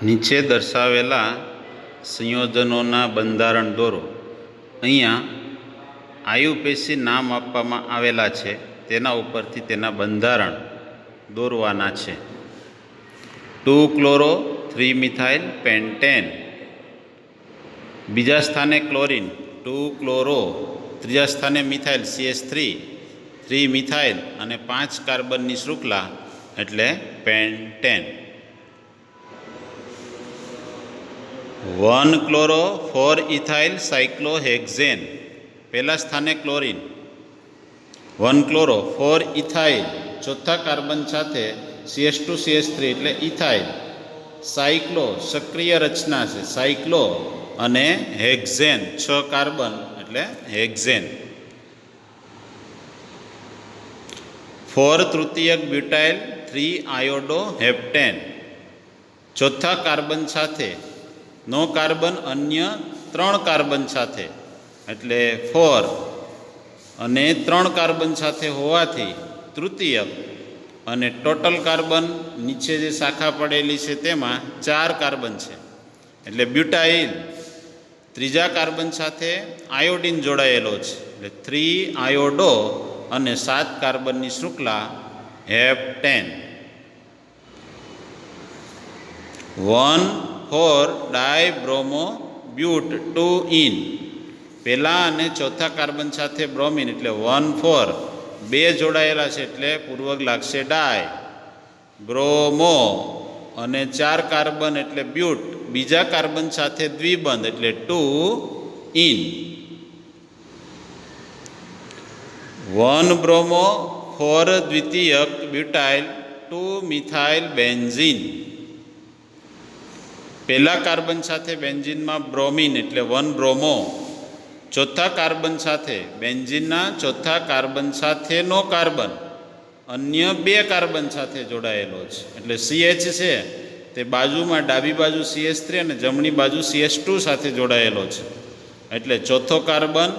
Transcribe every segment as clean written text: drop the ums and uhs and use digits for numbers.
નીચે દર્શાવેલા સંયોજનોના બંધારણ દોરો. અહીંયા આયુપેશી નામ આપવામાં આવેલા છે, તેના ઉપરથી તેના બંધારણ દોરવાના છે. 2-ક્લોરો 3-મિથાઇલ પેન્ટેન, બીજા સ્થાને ક્લોરીન 2-ક્લોરો, ત્રીજા સ્થાને મિથાઇલ CH3, 3-મિથાઇલ અને 5 કાર્બનની શૃંખલા એટલે પેન્ટેન. 1-ક્લોરો 4-ઇથાઇલ સાયક્લોહેક્ઝેન, પહેલા સ્થાને ક્લોરીન. 1-ક્લોરો 4-ઇથાઇલ, ચોથા કાર્બન સાથે CH2 CH3 એટલે ઇથાઇલ. સાયક્લો સક્રિય રચના છે, સાયક્લો, અને હેક્ઝેન 6 કાર્બન એટલે હેક્ઝેન. 4-તૃતીયક બ્યુટાઇલ 3-આયોડોહેપ્ટેન, ચોથા કાર્બન સાથે નો કાર્બન અન્ય 3 કાર્બન સાથે એટલે 4 અને 3 કાર્બન સાથે હોવાથી તૃતીયક, અને ટોટલ કાર્બન નીચે જે શાખા પડેલી છે તેમાં 4 કાર્બન છે એટલે બ્યુટાઇલ. ત્રીજા કાર્બન સાથે આયોડિન જોડાયેલો છે એટલે 3-આયોડો અને 7 કાર્બનની શૃંખલા હેપ્ટેન. 1,4-ડાયબ્રોમો બ્યુટ 2-ઇન, પહેલા અને ચોથા કાર્બન સાથે બ્રોમિન એટલે 1,4, 2 જોડાયેલા છે એટલે પૂર્વક લાગશે ડાય. બ્રોમો અને 4 કાર્બન એટલે બ્યુટ, બીજા કાર્બન સાથે દ્વિબંધ એટલે 2-ઇન. 1-બ્રોમો 4-દ્વિતીયક બ્યુટાઇલ 2-મિથાઇલ બેન્ઝીન, પહેલા કાર્બન સાથે બેન્ઝીનમાં બ્રોમિન એટલે 1-બ્રોમો, ચોથા કાર્બન સાથે બેન્ઝીનના ચોથા કાર્બન સાથેનો કાર્બન અન્ય 2 કાર્બન સાથે જોડાયેલો છે એટલે CH છે તે બાજુમાં ડાબી બાજુ CH3 અને જમણી બાજુ CH2 સાથે જોડાયેલો છે એટલે ચોથો કાર્બન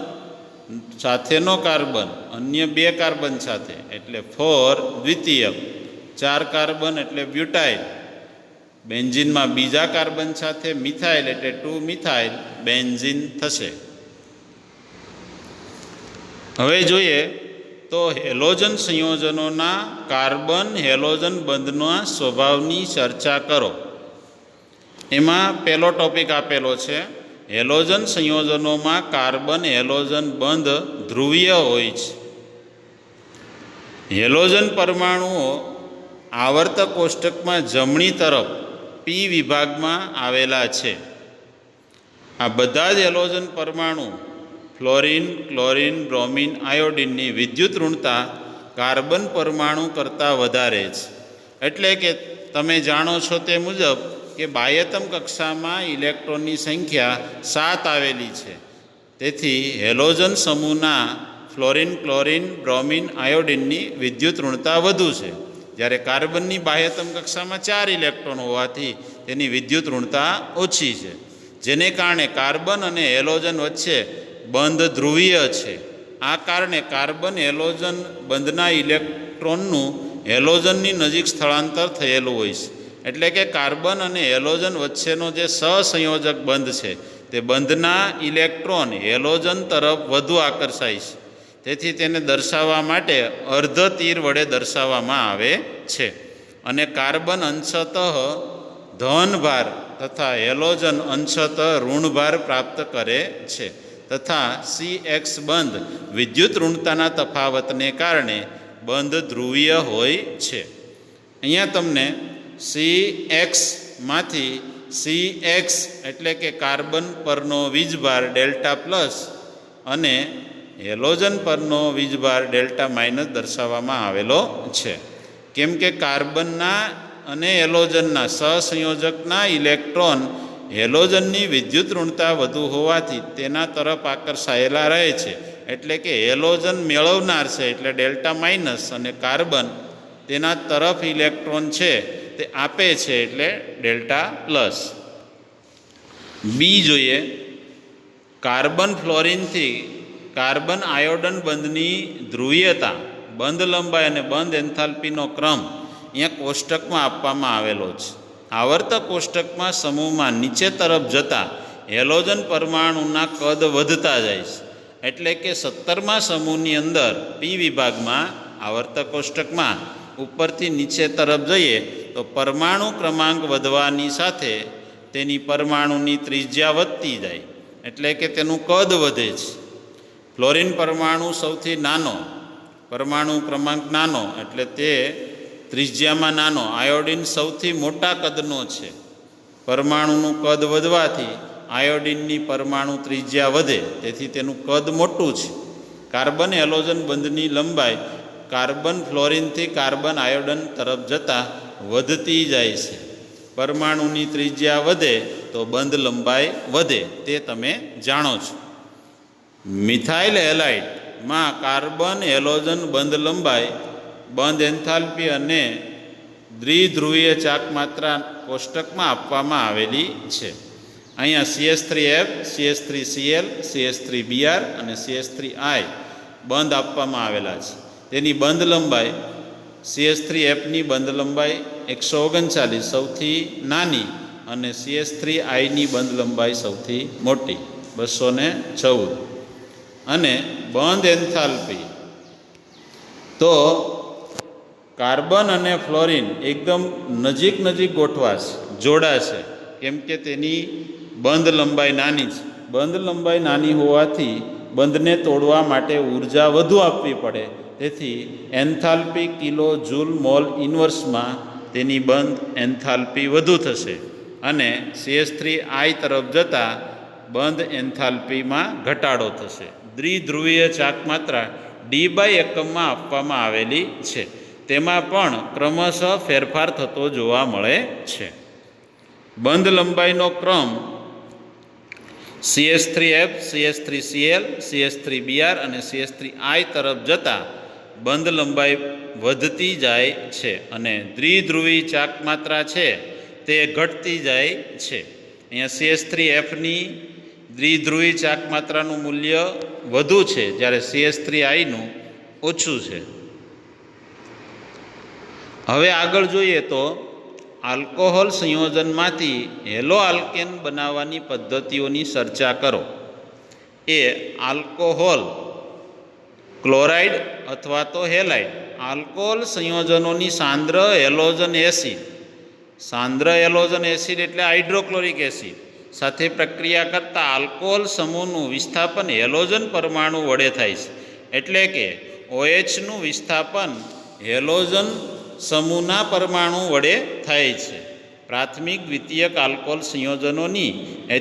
સાથેનો કાર્બન અન્ય 2 કાર્બન સાથે એટલે 4-દ્વિતીયક, 4 કાર્બન એટલે બ્યુટાઇલ, બેન્ઝીનમાં બીજા કાર્બન સાથે મિથાઇલ એટલે 2-મિથાઇલ બેન્ઝીન થશે. હવે જોઈએ તો હેલોજન સંયોજનોના કાર્બન હેલોજન બંધના સ્વભાવની ચર્ચા કરો. એમાં પહેલો ટોપિક આપેલો છે, હેલોજન સંયોજનોમાં કાર્બન હેલોજન બંધ ધ્રુવીય હોય છે. હેલોજન પરમાણુઓ આવર્તક કોષ્ટકમાં જમણી તરફ P વિભાગમાં આવેલા છે. આ બધા જ હેલોજન પરમાણુ ફ્લોરિન, ક્લોરીન, બ્રોમિન, આયોડિનની વિદ્યુત ઋણતા કાર્બન પરમાણુ કરતાં વધારે છે. એટલે કે તમે જાણો છો તે મુજબ કે બાહ્યતમ કક્ષામાં ઇલેક્ટ્રોનની સંખ્યા 7 આવેલી છે. તેથી હેલોજન સમૂહના ફ્લોરિન, ક્લોરીન, બ્રોમિન, આયોડિનની વિદ્યુત ઋણતા વધુ છે, જ્યારે કાર્બનની બાહ્યતમ કક્ષામાં 4 ઇલેક્ટ્રોન હોવાથી તેની વિદ્યુત ઋણતા ઓછી છે, જેને કારણે કાર્બન અને હેલોજન વચ્ચે બંધ ધ્રુવીય છે. આ કારણે કાર્બન હેલોજન બંધના ઇલેક્ટ્રોનનું હેલોજનની નજીક સ્થળાંતર થયેલું હોય છે. એટલે કે કાર્બન અને હેલોજન વચ્ચેનો જે સહસંયોજક બંધ છે તે બંધના ઇલેક્ટ્રોન હેલોજન તરફ વધુ આકર્ષાય છે. તેથી તેને દર્શાવવા માટે અર્ધ તીર વડે દર્શાવવામાં આવે છે. અને કાર્બન અંશતઃ ધનભાર તથા હેલોજન અંશતઃ ઋણભાર પ્રાપ્ત કરે છે. તથા CX બંધ વિદ્યુત ઋણતાના તફાવતને કારણે બંધ ધ્રુવીય હોય છે. અહીંયા તમને CXમાંથી CX એટલે કે કાર્બન પરનો વીજભાર ડેલ્ટા પ્લસ અને હેલોજન પરનો વીજભાર ડેલ્ટા માઇનસ દર્શાવવામાં આવેલો છે. કેમ કે કાર્બનના અને હેલોજનના સહસંયોજકના ઇલેક્ટ્રોન હેલોજનની વિદ્યુત ઋણતા વધુ હોવાથી તેના તરફ આકર્ષાયેલા રહે છે. એટલે કે હેલોજન મેળવનાર છે એટલે ડેલ્ટા માઇનસ, અને કાર્બન તેના તરફ ઇલેક્ટ્રોન છે તે આપે છે એટલે ડેલ્ટા પ્લસ. બી જોઈએ, કાર્બન ફ્લોરિનથી કાર્બન આયોડન બંધની ધ્રુવીયતા, બંધ લંબાઈ અને બંધ એન્થાલ્પીનો ક્રમ અહીંયા કોષ્ટકમાં આપવામાં આવેલો છે. આવર્તક કોષ્ટકમાં સમૂહમાં નીચે તરફ જતા હેલોજન પરમાણુના કદ વધતા જાય છે. એટલે કે 17મા સમૂહની અંદર પી વિભાગમાં આવર્તક કોષ્ટકમાં ઉપરથી નીચે તરફ જઈએ તો પરમાણુ ક્રમાંક વધવાની સાથે તેની પરમાણુની ત્રિજ્યા વધતી જાય, એટલે કે તેનું કદ વધે છે. ફ્લોરિન પરમાણુ સૌથી નાનો, પરમાણુ ક્રમાંક નાનો એટલે તે ત્રિજ્યામાં નાનો. આયોડિન સૌથી મોટા કદનો છે. પરમાણુનું કદ વધવાથી આયોડિનની પરમાણુ ત્રિજ્યા વધે, તેથી તેનું કદ મોટું છે. કાર્બન હેલોજન બંધની લંબાઈ કાર્બન ફ્લોરિનથી કાર્બન આયોડન તરફ જતાં વધતી જાય છે. પરમાણુની ત્રિજ્યા વધે તો બંધ લંબાઈ વધે, તે તમે જાણો છો. મિથાઇલ હેલાઇડમાં કાર્બન હેલોજન બંધ લંબાઈ, બંધ એન્થાલ્પી અને દ્વિધ્રુવીય ચાક માત્રા કોષ્ટકમાં આપવામાં આવેલી છે. અહીંયા CH3F, CH3Cl, CH3Br અને CH3I બંધ આપવામાં આવેલા છે. તેની બંધ લંબાઈ CH3Fની બંધ લંબાઈ 139 સૌથી નાની અને CH3Iની બંધ લંબાઈ સૌથી મોટી 214. અને બંધ એન્થાલ્પી તો કાર્બન અને ફ્લોરિન એકદમ નજીક ગોઠવાશે, જોડાશે, કેમ કે તેની બંધ લંબાઈ નાની છે. બંધ લંબાઈ નાની હોવાથી બંધને તોડવા માટે ઉર્જા વધુ આપવી પડે, તેથી એન્થાલ્પી કિલો જૂલ મોલ ઇન્વર્સમાં તેની બંધ એન્થાલ્પી વધુ થશે અને CH3I તરફ જતાં બંધ એન્થાલ્પીમાં ઘટાડો થશે. દ્વિધ્રુવીય ચાક માત્રા D/એકમમાં આપવામાં આવેલી છે. તેમાં પણ ક્રમશઃ ફેરફાર થતો જોવા મળે છે. બંધ લંબાઈનો ક્રમ CH3F, CH3Cl, CH3Br અને CH3I તરફ જતાં બંધ લંબાઈ વધતી જાય છે અને દ્વિધ્રુવી ચાક માત્રા છે તે ઘટતી જાય છે. અહીંયા CH3Fની દ્વિધ્રુવી ચાક માત્રાનું મૂલ્ય વધુ છે, જ્યારે CH3Iનું ઓછું છે. હવે આગળ જોઈએ તો આલ્કોહોલ સંયોજનમાંથી હેલો આલ્કેન બનાવવાની પદ્ધતિઓની ચર્ચા કરો. એ આલ્કોહોલ, ક્લોરાઇડ અથવા તો હેલાઇડ. આલ્કોહોલ સંયોજનોની સાંદ્ર હેલોજન એસિડ એટલે હાઇડ્રોક્લોરિક એસિડ સાથે પ્રક્રિયા કરતાં આલ્કોહોલ સમૂહનું વિસ્થાપન હેલોજન પરમાણુ વડે થાય છે. એટલે કે OHનું વિસ્થાપન હેલોજન સમૂહના પરમાણુ વડે થાય છે. પ્રાથમિક દ્વિતીયક આલ્કોહોલ સંયોજનોની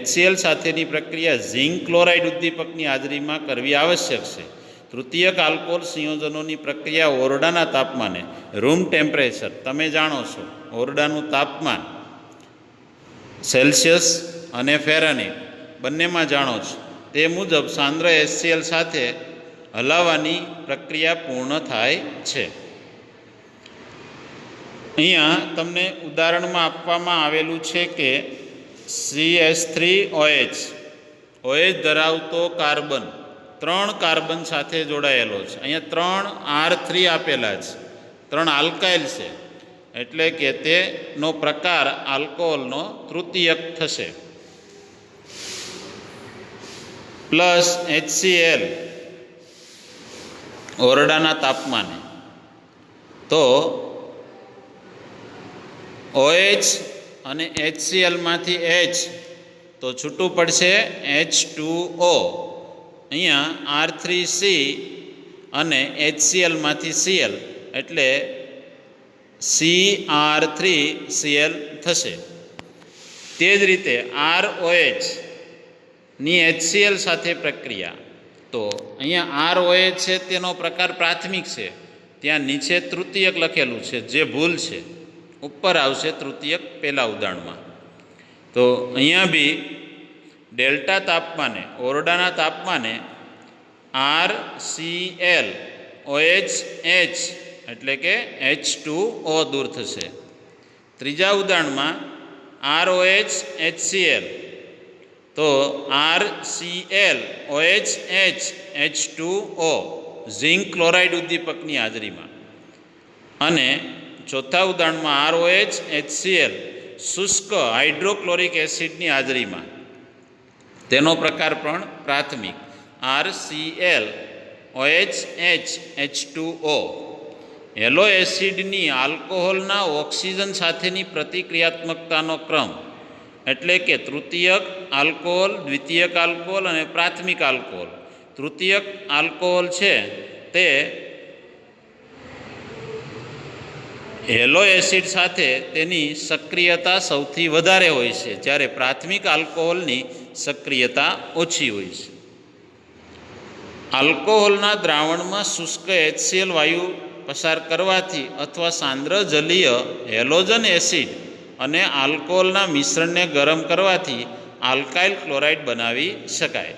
HCl સાથેની પ્રક્રિયા ઝિંક ક્લોરાઇડ ઉદ્દીપકની હાજરીમાં કરવી આવશ્યક છે. તૃતીયક આલ્કોહોલ સંયોજનોની પ્રક્રિયા ઓરડાના તાપમાને, રૂમ ટેમ્પરેચર, તમે જાણો છો ઓરડાનું તાપમાન સેલ્સિયસ અને ફેરનહીટ બંનેમાં જાણો છો તે મુજબ સાંદ્ર HCl સાથે હલાવવાની પ્રક્રિયા પૂર્ણ થાય છે. અહીંયા તમને ઉદાહરણમાં આપવામાં આવેલું છે કે CH3OH, OH ધરાવતો કાર્બન 3 કાર્બન સાથે જોડાયેલો છે. અહીંયા 3 R3 આપેલા છે, 3 આલ્કાઇલ છે, એટલે કે તેનો પ્રકાર આલ્કોહોલનો તૃતીયક થશે. પ્લસ HCl ઓરડાના તાપમાને, તો OH અને HClમાંથી H તો છૂટું પડશે H2O. અહીંયા R3C અને HClમાંથી Cl એટલે Cr3Cl થશે. તે જ રીતે ROH ની HCl સાથે પ્રક્રિયા, તો અહીંયા ROH છે તેનો પ્રકાર પ્રાથમિક છે, ત્યાં નીચે તૃતીયક લખેલું છે જે ભૂલ છે, ઉપર આવશે તૃતીયક પહેલાં ઉદાહરણમાં. તો અહીંયા બી ડેલ્ટા તાપમાને, ઓરડાના તાપમાને RCl OH H એટલે કે H2O દૂર થશે. ત્રીજા ઉદાહરણમાં ROH HCl, તો RCl OH H H2O zinc chloride ઉદ્દીપકની હાજરીમાં. અને ચોથા ઉદાહરણમાં ROH HCl શુષ્ક હાઇડ્રોક્લોરિક એસિડની હાજરીમાં. તેનો પ્રકાર પણ પ્રાથમિક RCl OH H2O. યલો એસિડની આલ્કોહોલના ઓક્સિજન સાથેની પ્રતિક્રિયાત્મકતાનો ક્રમ એટલે કે તૃતીયક આલ્કોહોલ, દ્વિતીયક આલ્કોહોલ અને પ્રાથમિક આલ્કોહોલ. તૃતીયક આલ્કોહોલ છે તે યલો એસિડ સાથે તેની સક્રિયતા સૌથી વધારે હોય છે, જ્યારે પ્રાથમિક આલ્કોહોલની સક્રિયતા ઓછી હોય છે. આલ્કોહોલના દ્રાવણમાં શુષ્ક HCl વાયુ પસાર કરવાથી અથવા સાંદ્ર જલીય હેલોજન એસિડ અને આલ્કોહોલના મિશ્રણને ગરમ કરવાથી આલ્કાઇલ ક્લોરાઇડ બનાવી શકાય.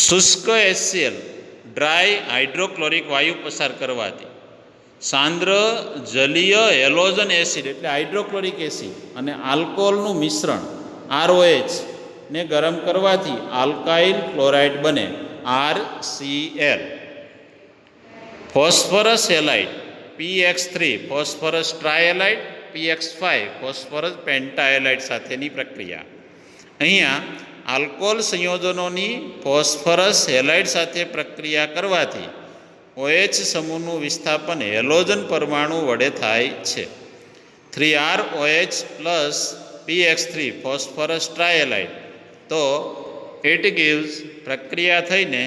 શુષ્ક HCl ડ્રાય હાઇડ્રોક્લોરિક વાયુ પસાર કરવાથી, સાંદ્ર જલીય હેલોજન એસિડ એટલે હાઇડ્રોક્લોરિક એસિડ અને આલ્કોહોલનું મિશ્રણ ROH ને ગરમ કરવાથી આલ્કાઇલ ક્લોરાઇડ બને RCl. Phosphorus halide PX3 phosphorus trihalide, PX5 phosphorus pentahalide સાથેની પ્રક્રિયા. અહીંયા આલ્કોહોલ સંયોજનોની ફોસ્ફરસ હેલાઇડ સાથે પ્રક્રિયા કરવાથી OH સમૂહનું વિસ્થાપન હેલોજન પરમાણુ વડે થાય છે. 3ROH પ્લસ PX3 ફોસ્ફરસ ટ્રાયહેલાઇડ, તો ઇટ gives પ્રક્રિયા થઈને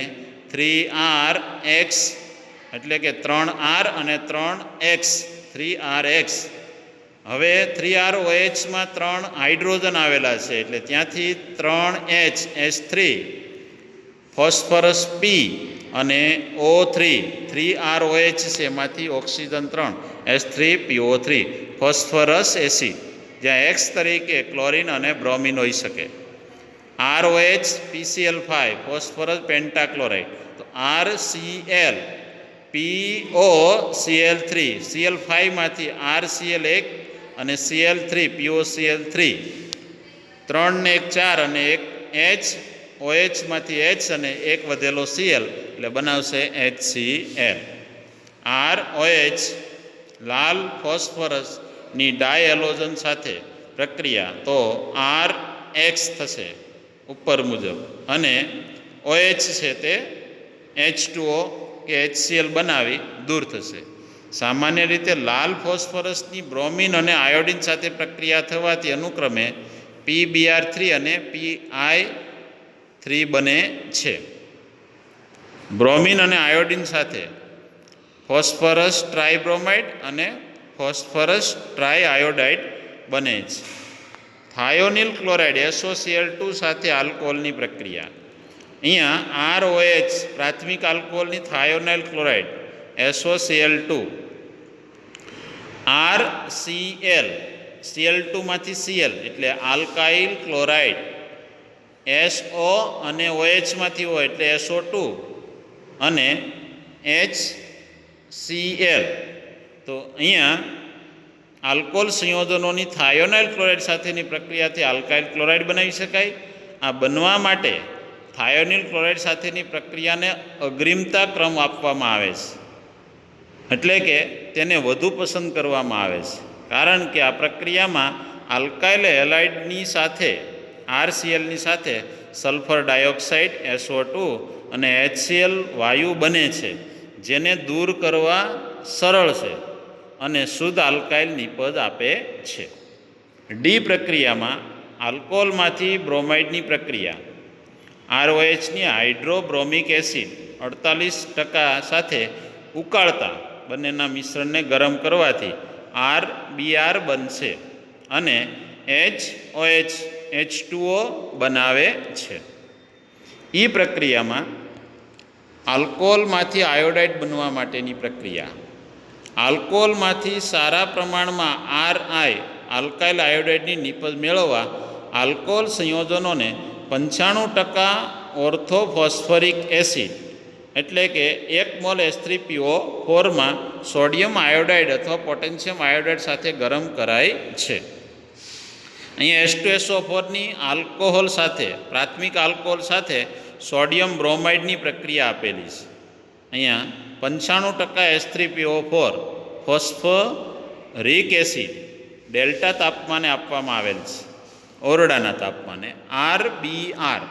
3RX એટલે કે 3R અને 3X 3RX. હવે 3ROHમાં 3 હાઇડ્રોજન આવેલા છે એટલે ત્યાંથી 3H ફોસ્ફરસ P અને O3 3ROH છે, એમાંથી ઓક્સિજન 3 H3PO3 ફોસ્ફરસ એસિડ, જ્યાં X તરીકે ક્લોરિન અને બ્રોમિન હોઈ શકે. ROH PCl5 ફોસ્ફરસ પેન્ટાક્લોરાઇડ, તો RCl POCl3 Cl5માંથી RCl1 અને Cl3 POCl3 3 ને 1 4 અને 1 H OHમાંથી H અને 1 વધેલો Cl એટલે બનાવશે HCl. ROH લાલ ફોસ્ફરસની ડાયહેલોજન સાથે પ્રક્રિયા, તો RX થશે ઉપર મુજબ અને OH છે તે H2O કે HCl બનાવી દૂર થશે. સામાન્ય રીતે લાલ ફોસ્ફરસની બ્રોમિન અને આયોડિન સાથે પ્રક્રિયા થવાથી અનુક્રમે PBr3 અને PI3 બને છે. બ્રોમિન અને આયોડિન સાથે ફોસ્ફરસ ટ્રાઇબ્રોમાઇડ અને ફોસ્ફરસ ટ્રાઇઆયોડાઇડ બને છે. થાયોનિલ ક્લોરાઇડ SOCl2 સાથે આલ્કોહોલની પ્રક્રિયા. અહીંયા ROH પ્રાથમિક આલ્કોહોલની થાયોનાઇલ ક્લોરાઇડ SOCl2, RCl Cl2માંથી Cl એટલે આલ્કાઇલ ક્લોરાઇડ, SO અને OHમાંથી O એટલે SO2 અને HCl. તો અહીંયા આલ્કોહોલ સંયોજનોની થાયોનાઇલ ક્લોરાઇડ સાથેની પ્રક્રિયાથી આલ્કાઇલ ક્લોરાઇડ બનાવી શકાય. આ બનવા માટે થાયોનિલ ક્લોરાઇડ સાથેની પ્રક્રિયાને અગ્રિમતા ક્રમ આપવામાં આવે છે, એટલે કે તેને વધુ પસંદ કરવામાં આવે છે, કારણ કે આ પ્રક્રિયામાં આલ્કાઇલ હેલાઇડની સાથે RClની સાથે સલ્ફર ડાયોક્સાઇડ SO2 અને HCl વાયુ બને છે, જેને દૂર કરવા સરળ છે અને શુદ્ધ આલ્કાઇલ નિપજ આપે છે. ડી પ્રક્રિયામાં આલ્કોહોલમાંથી બ્રોમાઇડની પ્રક્રિયા. ROHની હાઇડ્રોબ્રોમિક એસિડ 48% સાથે ઉકાળતા બંનેના મિશ્રણને ગરમ કરવાથી RBr બનશે અને HOH H2O બનાવે છે. ઈ પ્રક્રિયામાં આલ્કોહોલમાંથી આયોડાઇડ બનવા માટેની પ્રક્રિયા. આલ્કોહોલમાંથી સારા પ્રમાણમાં RI આલ્કાઇલ આયોડાઇડની નિપજ મેળવવા આલ્કોહોલ સંયોજનોને 95% ઓર્થોફોસ્ફરિક એસિડ એટલે કે 1 મોલ H3PO4માં સોડિયમ આયોડાઇડ અથવા પોટેશિયમ આયોડાઇડ સાથે ગરમ કરાય છે. અહીંયા H2SO4ની આલ્કોહોલ સાથે પ્રાથમિક આલ્કોહોલ સાથે સોડિયમ બ્રોમાઇડની પ્રક્રિયા આપેલી છે. અહીંયા 95% H3PO4 ફોસ્ફરિક એસિડ ડેલ્ટા તાપમાને આપવામાં આવેલ છે, ઓરડાના તાપમાને. RBR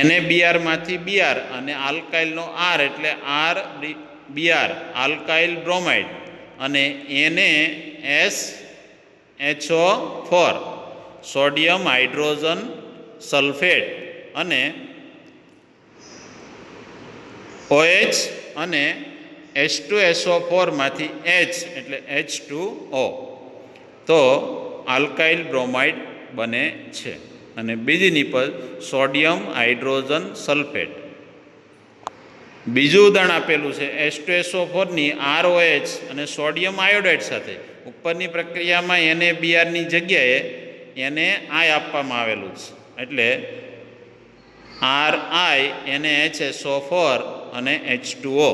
NaBrમાંથી Br અને આલ્કાઇલનો R એટલે RBr આલ્કાઇલ બ્રોમાઇડ અને NaSHO4 સોડિયમ હાઇડ્રોજન સલ્ફેટ અને OH અને H2SO4 માંથી H એટલે H2O, તો આલ્કાઇલ બ્રોમાઇડ બને છે. અને બીજી નિપજ સોડિયમ હાઇડ્રોજન સલ્ફેટ. બીજું ઉદાહરણ આપેલું છે H2SO4 ની ROH અને સોડિયમ આયોડાઇડ સાથે. ઉપરની પ્રક્રિયામાં NaBrની જગ્યાએ NaI આપવામાં આવેલું છે, એટલે RI NaHSO4 અને H2O.